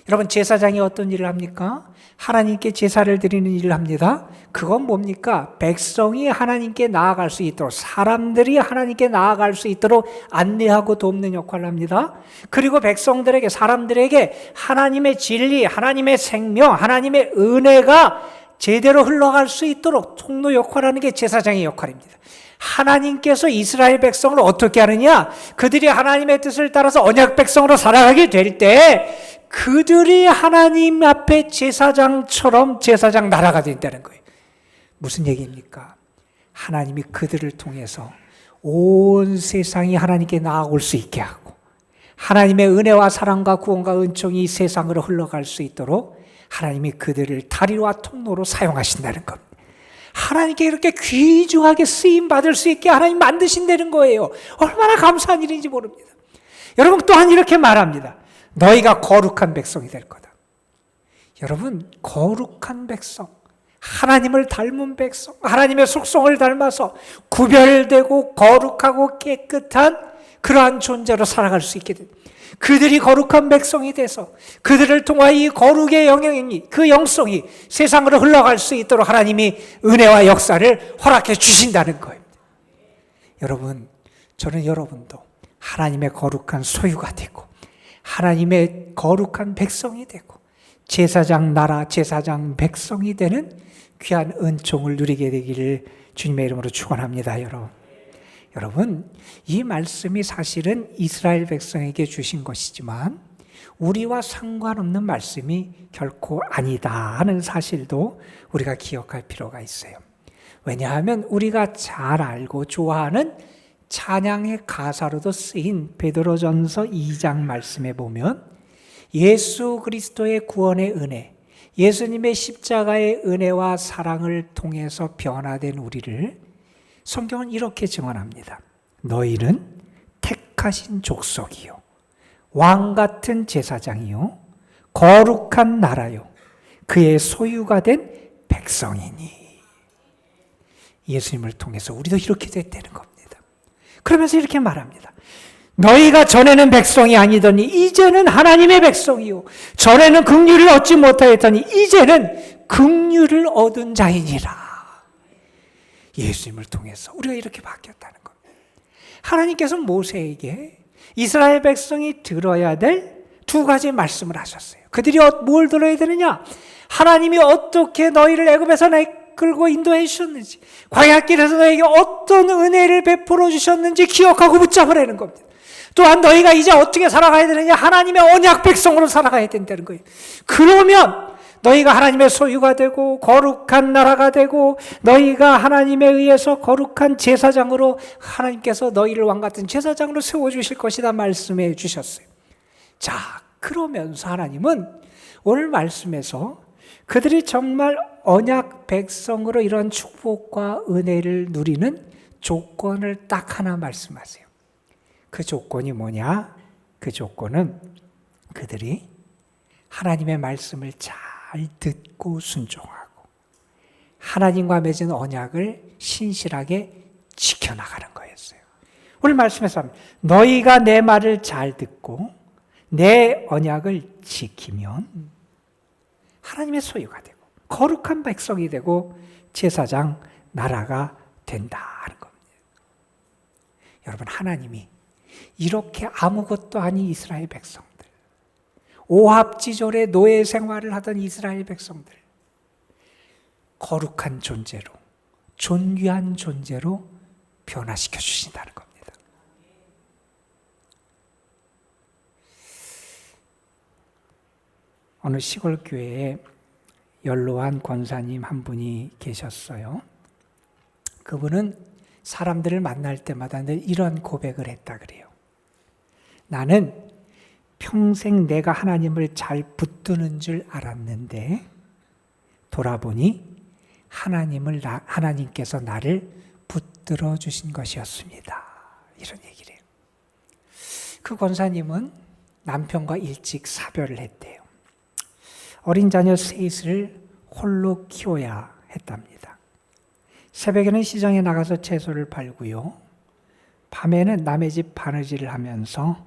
여러분, 제사장이 어떤 일을 합니까? 하나님께 제사를 드리는 일을 합니다. 그건 뭡니까? 백성이 하나님께 나아갈 수 있도록, 사람들이 하나님께 나아갈 수 있도록 안내하고 돕는 역할을 합니다. 그리고 백성들에게, 사람들에게 하나님의 진리, 하나님의 생명, 하나님의 은혜가 제대로 흘러갈 수 있도록 통로 역할을 하는 게 제사장의 역할입니다. 하나님께서 이스라엘 백성을 어떻게 하느냐? 그들이 하나님의 뜻을 따라서 언약 백성으로 살아가게 될 때 그들이 하나님 앞에 제사장처럼 제사장 나라가 된다는 거예요. 무슨 얘기입니까? 하나님이 그들을 통해서 온 세상이 하나님께 나아올 수 있게 하고 하나님의 은혜와 사랑과 구원과 은총이 이 세상으로 흘러갈 수 있도록 하나님이 그들을 다리와 통로로 사용하신다는 겁니다. 하나님께 이렇게 귀중하게 쓰임받을 수 있게 하나님 만드신다는 거예요. 얼마나 감사한 일인지 모릅니다. 여러분, 또한 이렇게 말합니다. 너희가 거룩한 백성이 될 거다. 여러분, 거룩한 백성, 하나님을 닮은 백성, 하나님의 속성을 닮아서 구별되고 거룩하고 깨끗한 그러한 존재로 살아갈 수 있게 됩니다. 그들이 거룩한 백성이 돼서 그들을 통하여 이 거룩의 영향이, 그 영성이 세상으로 흘러갈 수 있도록 하나님이 은혜와 역사를 허락해 주신다는 거입니다. 여러분, 저는 여러분도 하나님의 거룩한 소유가 되고 하나님의 거룩한 백성이 되고 제사장 나라, 제사장 백성이 되는 귀한 은총을 누리게 되기를 주님의 이름으로 축원합니다. 여러분, 이 말씀이 사실은 이스라엘 백성에게 주신 것이지만 우리와 상관없는 말씀이 결코 아니다 하는 사실도 우리가 기억할 필요가 있어요. 왜냐하면 우리가 잘 알고 좋아하는 찬양의 가사로도 쓰인 베드로전서 2장 말씀에 보면 예수 그리스도의 구원의 은혜, 예수님의 십자가의 은혜와 사랑을 통해서 변화된 우리를 성경은 이렇게 증언합니다. 너희는 택하신 족속이요, 왕 같은 제사장이요, 거룩한 나라요, 그의 소유가 된 백성이니. 예수님을 통해서 우리도 이렇게 됐다는 겁니다. 그러면서 이렇게 말합니다. 너희가 전에는 백성이 아니더니 이제는 하나님의 백성이요, 전에는 긍휼을 얻지 못하였더니 이제는 긍휼을 얻은 자이니라. 예수님을 통해서 우리가 이렇게 바뀌었다는 겁니다. 하나님께서 모세에게 이스라엘 백성이 들어야 될 두 가지 말씀을 하셨어요. 그들이 뭘 들어야 되느냐? 하나님이 어떻게 너희를 애굽에서 끌고 인도해 주셨는지, 광야길에서 너에게 어떤 은혜를 베풀어 주셨는지 기억하고 붙잡으라는 겁니다. 또한 너희가 이제 어떻게 살아가야 되느냐? 하나님의 언약 백성으로 살아가야 된다는 거예요. 그러면 너희가 하나님의 소유가 되고 거룩한 나라가 되고 너희가 하나님에 의해서 거룩한 제사장으로, 하나님께서 너희를 왕같은 제사장으로 세워주실 것이다 말씀해 주셨어요. 자, 그러면서 하나님은 오늘 말씀에서 그들이 정말 언약 백성으로 이런 축복과 은혜를 누리는 조건을 딱 하나 말씀하세요. 그 조건이 뭐냐? 그 조건은 그들이 하나님의 말씀을 잘 듣고 순종하고 하나님과 맺은 언약을 신실하게 지켜나가는 거였어요. 오늘 말씀에서 너희가 내 말을 잘 듣고 내 언약을 지키면 하나님의 소유가 되고 거룩한 백성이 되고 제사장 나라가 된다는 겁니다. 여러분, 하나님이 이렇게 아무것도 아닌 이스라엘 백성들, 오합지졸의 노예 생활을 하던 이스라엘 백성들, 거룩한 존재로, 존귀한 존재로 변화시켜 주신다는 겁니다. 어느 시골 교회에 연로한 권사님 한 분이 계셨어요. 그분은 사람들을 만날 때마다 늘 이런 고백을 했다 그래요. 나는 평생 내가 하나님을 잘 붙드는 줄 알았는데 돌아보니 하나님께서 나를 붙들어 주신 것이었습니다. 이런 얘기를 해요. 그 권사님은 남편과 일찍 사별을 했대요. 어린 자녀 셋을 홀로 키워야 했답니다. 새벽에는 시장에 나가서 채소를 팔고요. 밤에는 남의 집 바느질을 하면서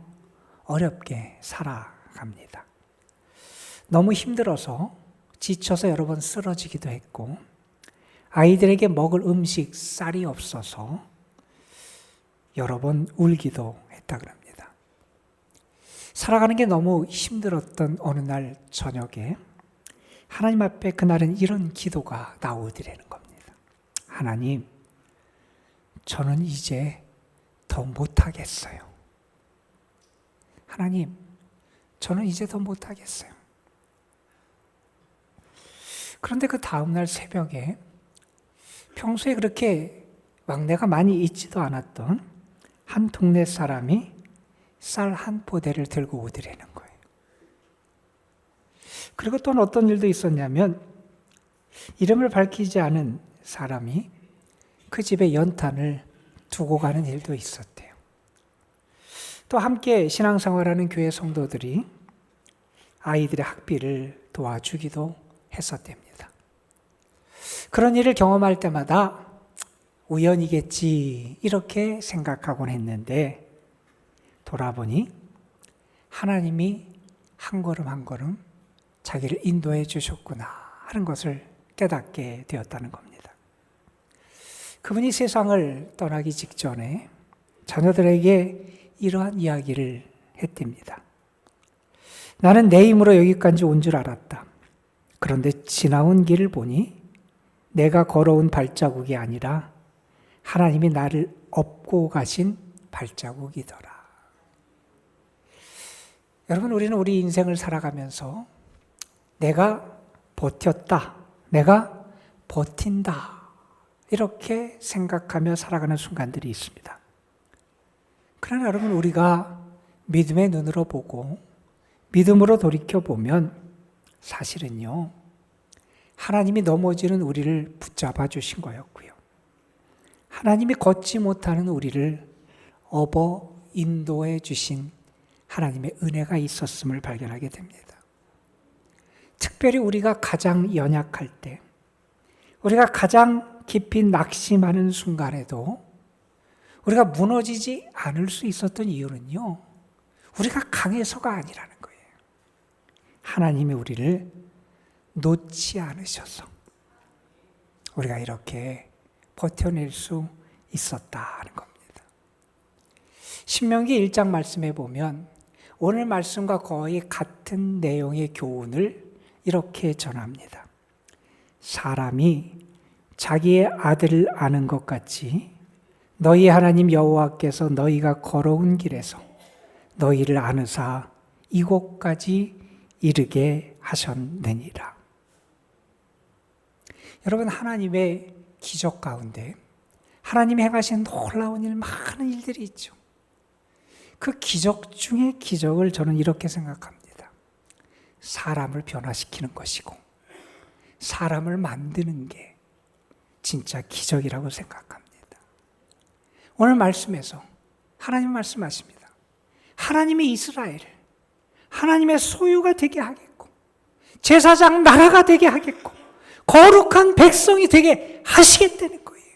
어렵게 살아갑니다. 너무 힘들어서 지쳐서 여러 번 쓰러지기도 했고 아이들에게 먹을 음식, 쌀이 없어서 여러 번 울기도 했다 그럽니다. 살아가는 게 너무 힘들었던 어느 날 저녁에 하나님 앞에 그날은 이런 기도가 나오더라는 겁니다. 하나님, 저는 이제 더 못하겠어요. 하나님, 저는 이제 더 못하겠어요. 그런데 그 다음날 새벽에 평소에 그렇게 막내가 많이 있지도 않았던 한 동네 사람이 쌀 한 포대를 들고 오더라는 거예요. 그리고 또 어떤 일도 있었냐면 이름을 밝히지 않은 사람이 그 집에 연탄을 두고 가는 일도 있었대요. 또 함께 신앙생활하는 교회 성도들이 아이들의 학비를 도와주기도 했었답니다. 그런 일을 경험할 때마다 우연이겠지 이렇게 생각하곤 했는데 돌아보니 하나님이 한 걸음 한 걸음 자기를 인도해 주셨구나 하는 것을 깨닫게 되었다는 겁니다. 그분이 세상을 떠나기 직전에 자녀들에게 이러한 이야기를 했답니다. 나는 내 힘으로 여기까지 온 줄 알았다. 그런데 지나온 길을 보니 내가 걸어온 발자국이 아니라 하나님이 나를 업고 가신 발자국이더라. 여러분, 우리는 우리 인생을 살아가면서 내가 버텼다, 내가 버틴다, 이렇게 생각하며 살아가는 순간들이 있습니다. 그러나 여러분, 우리가 믿음의 눈으로 보고 믿음으로 돌이켜보면 사실은요, 하나님이 넘어지는 우리를 붙잡아 주신 거였고요. 하나님이 걷지 못하는 우리를 업어 인도해 주신 하나님의 은혜가 있었음을 발견하게 됩니다. 특별히 우리가 가장 연약할 때, 우리가 가장 깊이 낙심하는 순간에도 우리가 무너지지 않을 수 있었던 이유는요, 우리가 강해서가 아니라는 거예요. 하나님이 우리를 놓지 않으셔서 우리가 이렇게 버텨낼 수 있었다는 겁니다. 신명기 1장 말씀에 보면 오늘 말씀과 거의 같은 내용의 교훈을 이렇게 전합니다. 사람이 자기의 아들을 아는 것 같이 너희 하나님 여호와께서 너희가 걸어온 길에서 너희를 아느사 이곳까지 이르게 하셨느니라. 여러분, 하나님의 기적 가운데 하나님이 행하신 놀라운 일, 많은 일들이 있죠. 그 기적 중에 기적을 저는 이렇게 생각합니다. 사람을 변화시키는 것이고 사람을 만드는 게 진짜 기적이라고 생각합니다. 오늘 말씀에서 하나님 말씀하십니다. 하나님이 이스라엘을 하나님의 소유가 되게 하겠고 제사장 나라가 되게 하겠고 거룩한 백성이 되게 하시겠다는 거예요.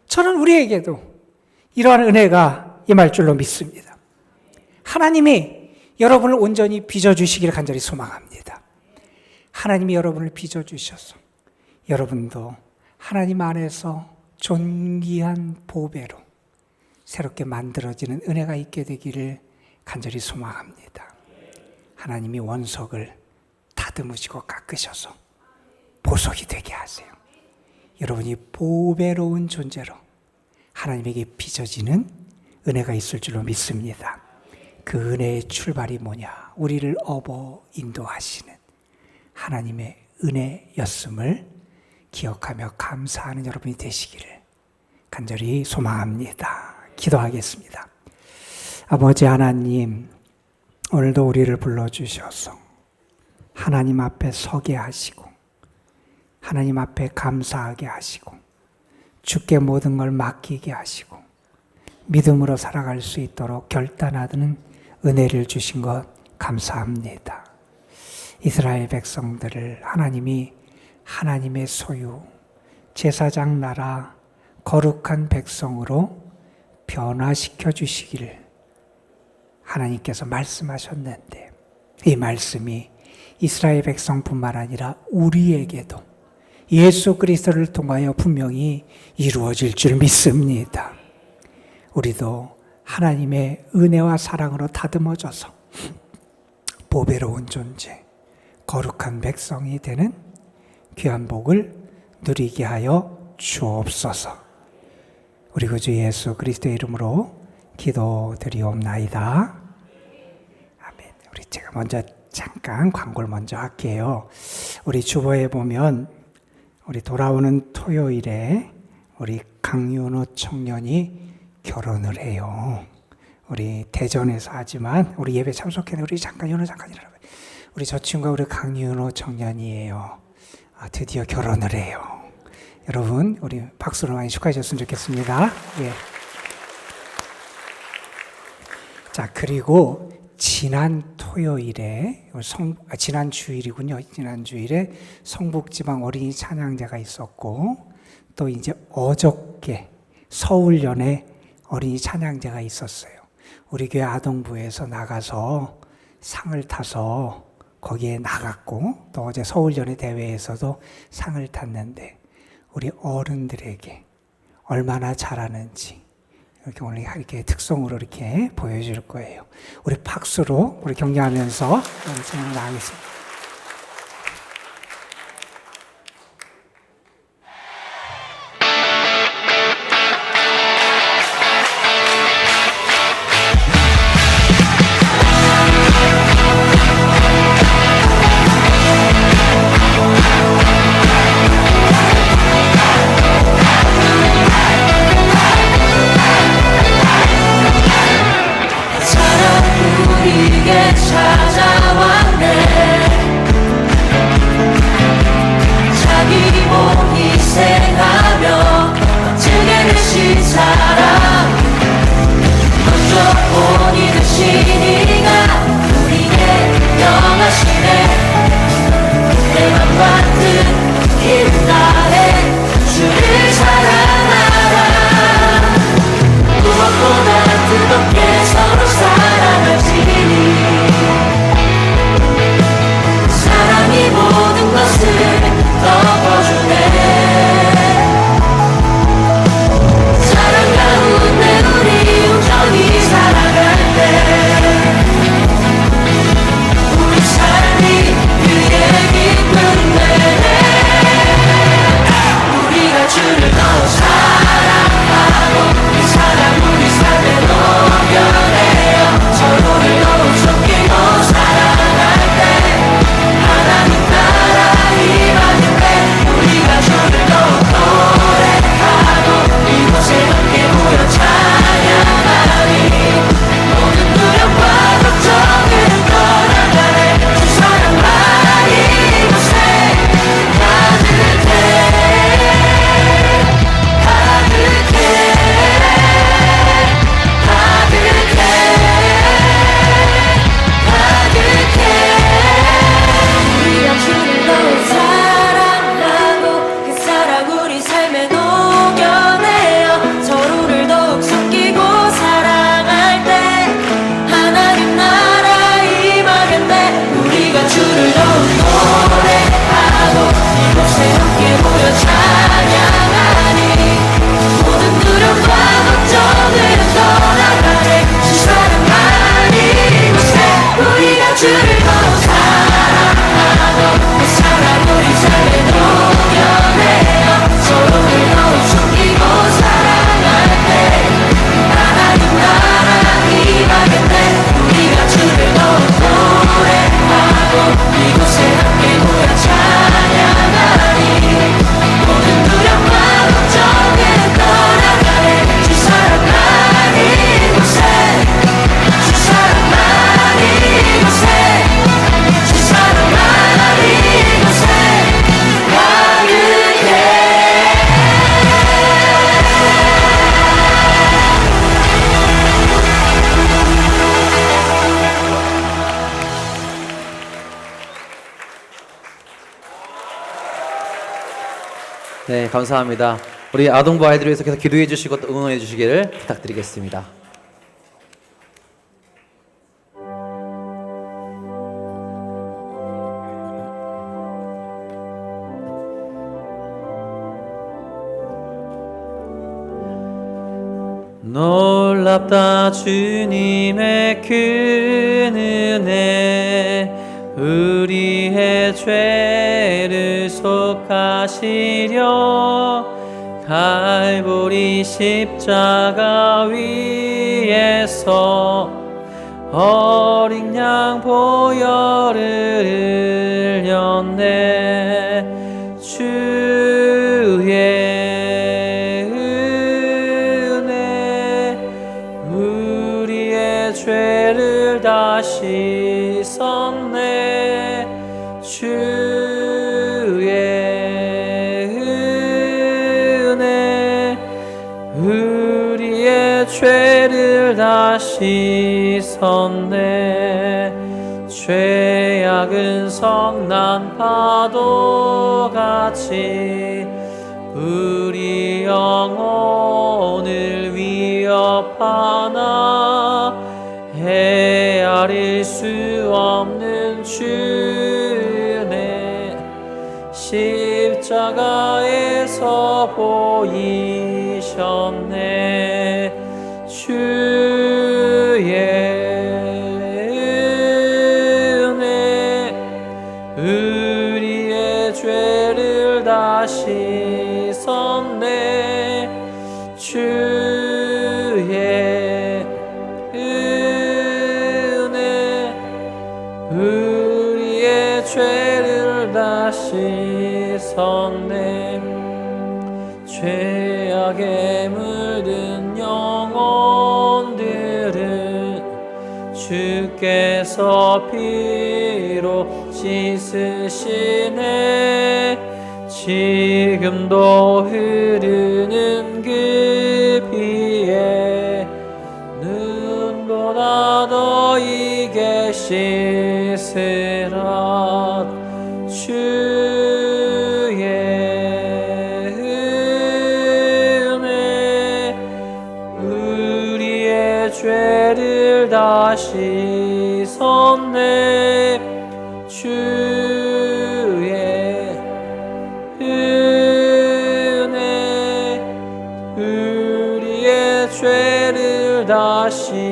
저는 우리에게도 이러한 은혜가 임할 줄로 믿습니다. 하나님이 여러분을 온전히 빚어주시기를 간절히 소망합니다. 하나님이 여러분을 빚어주셔서 여러분도 하나님 안에서 존귀한 보배로 새롭게 만들어지는 은혜가 있게 되기를 간절히 소망합니다. 하나님이 원석을 다듬으시고 깎으셔서 보석이 되게 하세요. 여러분이 보배로운 존재로 하나님에게 빚어지는 은혜가 있을 줄로 믿습니다. 그 은혜의 출발이 뭐냐? 우리를 업어 인도하시는 하나님의 은혜였음을 기억하며 감사하는 여러분이 되시기를 간절히 소망합니다. 기도하겠습니다. 아버지 하나님, 오늘도 우리를 불러주셔서 하나님 앞에 서게 하시고 하나님 앞에 감사하게 하시고 주께 모든 걸 맡기게 하시고 믿음으로 살아갈 수 있도록 결단하는 은혜를 주신 것 감사합니다. 이스라엘 백성들을 하나님이 하나님의 소유, 제사장 나라, 거룩한 백성으로 변화시켜 주시기를 하나님께서 말씀하셨는데 이 말씀이 이스라엘 백성뿐만 아니라 우리에게도 예수 그리스도를 통하여 분명히 이루어질 줄 믿습니다. 우리도 하나님의 은혜와 사랑으로 다듬어져서 보배로운 존재, 거룩한 백성이 되는 귀한 복을 누리게 하여 주옵소서. 우리 구주 예수 그리스도의 이름으로 기도드리옵나이다. 아멘. 우리 제가 먼저 잠깐 광고를 먼저 할게요. 우리 주보에 보면 우리 돌아오는 토요일에 우리 강윤호 청년이 결혼을 해요. 우리 대전에서 하지만 우리 예배 참석했는데 우리 윤호 잠깐이라고. 우리 저 친구가 우리 강윤호 청년이에요. 드디어 결혼을 해요. 여러분, 우리 박수로 많이 축하해 주셨으면 좋겠습니다. 예. 자, 그리고 지난 토요일에 지난 주일이군요. 지난 주일에 성북지방 어린이 찬양제가 있었고 또 이제 어저께 서울연에 어린이 찬양제가 있었어요. 우리 교회 아동부에서 나가서 상을 타서 거기에 나갔고 또 어제 서울연예 대회에서도 상을 탔는데 우리 어른들에게 얼마나 잘하는지 이렇게 오늘 이렇게 특성으로 이렇게 보여줄 거예요. 우리 박수로 우리 격려하면서 진행 나가겠습니다. 우리에게 찾아왔네. 자기 몸 희생하며 멋지게 되신 사랑, 먼저 본이 되신 이가 우리의 명하시네. 내맘 같은 이른 날에 주를 사랑하라. 무엇보다 뜨겁게 서로 사랑할지니 사랑이 모든 것을 덮어주네. 사랑 가운데 우리 온전히 살아갈 때 우리 삶이 그의 기쁨 되네. 우리가 주를 더 사랑하고 이 사랑 우리 삶에 녹여내요. 서로를 더욱 섬기고 사랑할 때 하나님 나라 임하는 때 우리가 주를 더욱 노래하고 이곳에 함께 모여 찬양하리. 모든 두려움과 걱정은 떠나가네. 주 사랑만 이곳에 가득해. 우리가 주를 더욱 사랑하고 그 사랑 우리 삶에 녹여내요. 서로를 더욱 섬기고 사랑할 때 하나님 나라 임하겠네. 우리가 주를 더욱 노래하고 이곳에 함께 모여 찬양하니 모든 두려움과 걱정을 떠나가네. 주 사랑만 이곳에 우리가 주를 더욱 사랑하고 그 사랑 우리 삶에 녹여내요. 서로를 더욱 섬기고 사랑할 때 하나님 나라 임하겠네. 우리가 주를 더욱 노래하고 이곳에 함께 모여 찬양하니 모든 두려움과 걱정은 떠나가네. 주 사랑만 이곳에 주 사랑만 이곳에 주 사랑만 이곳에 가득해. 네, 감사합니다. 우리 아동부 아이들을 위해서 계속 기도해 주시고 또 응원해 주시기를 부탁드리겠습니다. 놀랍다 주님의 큰 은혜, 우리의 죄를 속하시려 갈보리 십자가 위에서 어린 양 보혈을 흘렸네. 주의 은혜 우리의 죄를 다 씻었네. 주의 은혜 우리의 죄를 다 씻었네. 죄악은 성난 파도같이 우리 영혼을 위협하나 헤아릴 수 없는 주내 십자가에서 보이셨네. 주의 은혜 우리의 죄를 다 씻었네. 주의 은혜 우리의 죄를 다 씻었네. 죄악에 물든 영혼들은 주께서 피로 씻으시네. 지금도 흐르는 그 피에 눈보다 더 이게 씻으라. 주의 은혜 우리의 죄를 다 씻었네. 주의 은혜 우리의 죄를 다 씻었네.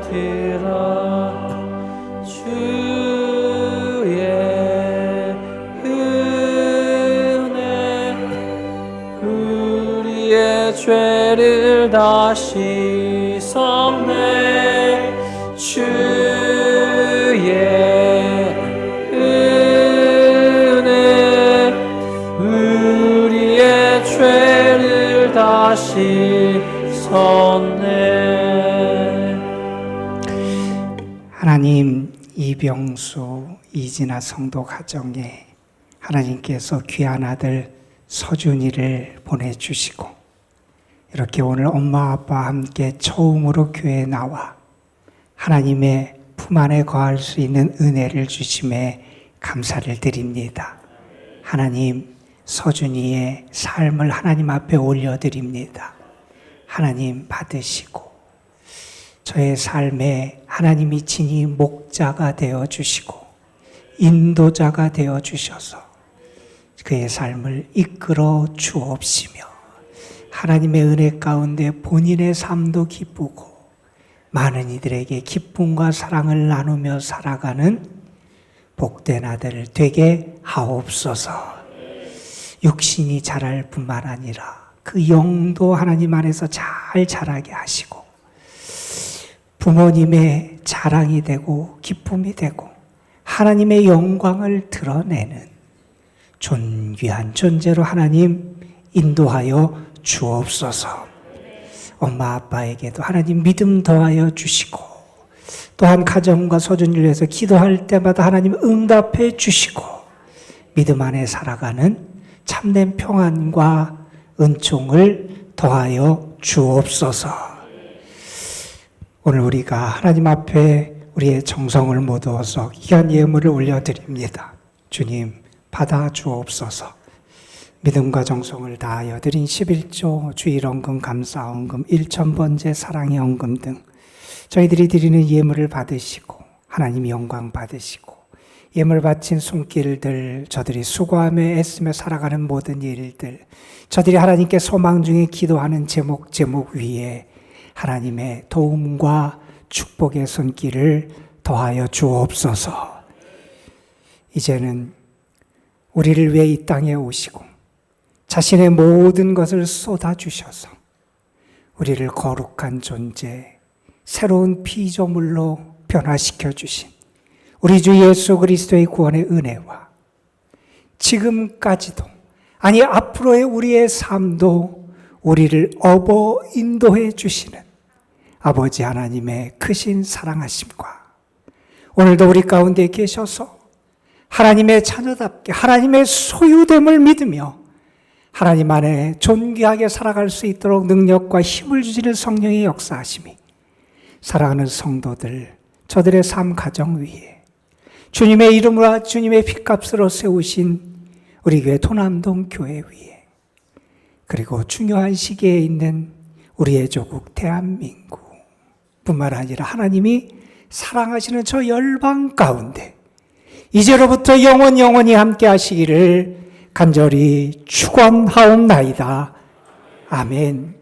스며들어 주의 은혜 우리의 죄를 다 씻었네. 주의 은혜 우리의 죄를 다 씻었네. 하나님, 이병수, 이진아 성도 가정에 하나님께서 귀한 아들 서준이를 보내주시고 이렇게 오늘 엄마 아빠와 함께 처음으로 교회에 나와 하나님의 품 안에 거할 수 있는 은혜를 주심에 감사를 드립니다. 하나님, 서준이의 삶을 하나님 앞에 올려드립니다. 하나님 받으시고 저의 삶에 하나님이 친히 목자가 되어주시고 인도자가 되어주셔서 그의 삶을 이끌어 주옵시며 하나님의 은혜 가운데 본인의 삶도 기쁘고 많은 이들에게 기쁨과 사랑을 나누며 살아가는 복된 아들 되게 하옵소서. 육신이 자랄 뿐만 아니라 그 영도 하나님 안에서 잘 자라게 하시고 부모님의 자랑이 되고 기쁨이 되고 하나님의 영광을 드러내는 존귀한 존재로 하나님 인도하여 주옵소서. 엄마 아빠에게도 하나님 믿음 더하여 주시고 또한 가정과 서준이를 위해서 기도할 때마다 하나님 응답해 주시고 믿음 안에 살아가는 참된 평안과 은총을 더하여 주옵소서. 오늘 우리가 하나님 앞에 우리의 정성을 모두어서 귀한 예물을 올려드립니다. 주님 받아 주옵소서. 믿음과 정성을 다하여 드린 11조, 주일헌금, 감사헌금, 1000번째 사랑의 헌금 등 저희들이 드리는 예물을 받으시고 하나님 영광 받으시고 예물 바친 손길들, 저들이 수고하며 애쓰며 살아가는 모든 일들, 저들이 하나님께 소망 중에 기도하는 제목 위에 하나님의 도움과 축복의 손길을 더하여 주옵소서. 이제는 우리를 위해 이 땅에 오시고 자신의 모든 것을 쏟아주셔서 우리를 거룩한 존재, 새로운 피조물로 변화시켜 주신 우리 주 예수 그리스도의 구원의 은혜와 지금까지도 아니 앞으로의 우리의 삶도 우리를 업어 인도해 주시는 아버지 하나님의 크신 사랑하심과 오늘도 우리 가운데 계셔서 하나님의 자녀답게 하나님의 소유됨을 믿으며 하나님 안에 존귀하게 살아갈 수 있도록 능력과 힘을 주시는 성령의 역사하심이 사랑하는 성도들, 저들의 삶 가정 위에 주님의 이름으로 주님의 핏값으로 세우신 우리 교회 도남동 교회 위에 그리고 중요한 시기에 있는 우리의 조국 대한민국 뿐만 아니라 하나님이 사랑하시는 저 열방 가운데 이제로부터 영원히 함께 하시기를 간절히 축원하옵나이다. 아멘.